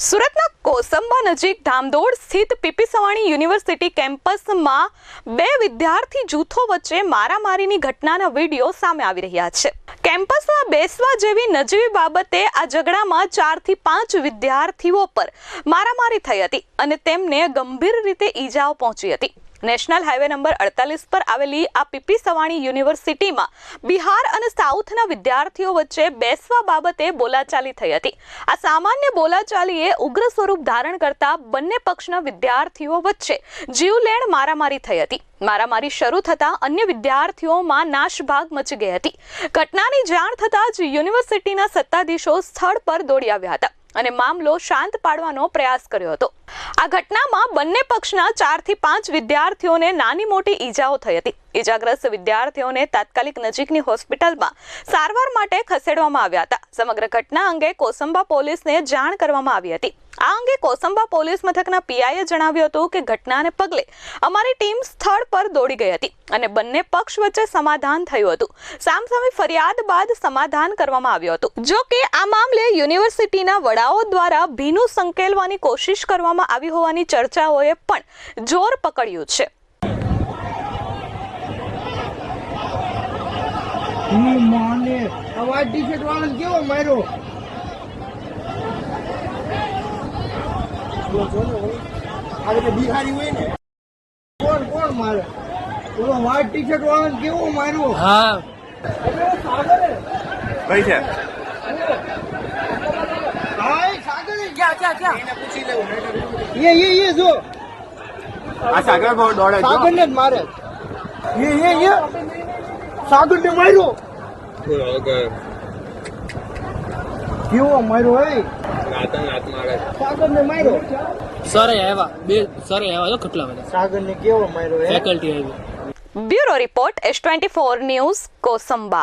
સુરતના કોસંબા નજીક ધામદોડ સ્થિત પીપી સવાણી યુનિવર્સિટી કેમ્પસમાં બે વિદ્યાર્થી જૂથો વચ્ચે મારામારીની ઘટનાના વિડીયો સામે આવી રહ્યા છે। કેમ્પસમાં બેસવા જેવી નજીવી બાબતે આ ઝઘડામાં 4 થી 5 વિદ્યાર્થીઓ પર મારામારી થઈ હતી અને તેમને ગંભીર રીતે ઈજાઓ પહોંચી હતી। નેશનલ હાઈવે નંબર 48 પર આવેલી આ પીપી સવાણી યુનિવર્સિટીમાં બિહાર અને સાઉથના વિદ્યાર્થીઓ વચ્ચે બેસવા બાબતે બોલાચાલી થઈ હતી। આ સામાન્ય બોલાચાલીએ ઉગ્ર સ્વરૂપ ધારણ કરતા બંને પક્ષના વિદ્યાર્થીઓ વચ્ચે જીવલેણ મારામારી થઈ હતી। મારામારી શરૂ થતા અન્ય વિદ્યાર્થીઓમાં નાશભાગ મચી ગઈ હતી। ઘટનાની જાણ થતાં જ યુનિવર્સિટીના સત્તાધીશો સ્થળ પર દોડી આવ્યા હતા અને મામલો શાંત પાડવાનો પ્રયાસ કર્યો હતો। આ ઘટનામાં બંને પક્ષના 4 થી 5 વિદ્યાર્થીઓને નાની મોટી ઈજાઓ થઈ હતી। ઈજાગ્રસ્ત વિદ્યાર્થીઓને તાત્કાલિક નજીકની હોસ્પિટલમાં સારવાર માટે ખસેડવામાં આવ્યા હતા। સમગ્ર ઘટના અંગે કોસંબા પોલીસને જાણ કરવામાં આવી હતી। આ અંગે કોસંબા પોલીસ મથકના પીઆઈએ જણાવ્યું હતું કે ઘટનાને પગલે અમારી ટીમ સ્થળ પર દોડી ગઈ હતી અને બંને પક્ષ વચ્ચે સમાધાન થયું હતું। સામસામે ફરિયાદ બાદ સમાધાન કરવામાં આવ્યું હતું। જો કે આ મામલે યુનિવર્સિટીના વડાઓ દ્વારા ભીનું સંકેલવાની કોશિશ કરવામાં આવી હોવાની ચર્ચાઓએ પણ જોર પકડ્યું છે। અવાજ ટી-શર્ટ વાળાને કેવો માર્યો? બિહારી હોય ને કોણ મારે? ઓલો વ્હાઈટ ટી-શર્ટ વાળાને કેવો માર્યો? હા કઈ છે? એને પૂછી લેવું। એ જો આ સાગર બહુ દોડે છે। સાગર ને જ મારે। એ સાગર ને માર્યો। કેવો માર્યો? હે સાગર ને માર્યો। સરે આવ્યા બે સરે આવ્યા જો કેટલા બધા સાગર ને કેવો માર્યો? ફેકલ્ટી આવી। Bureau report S24 news Kosamba.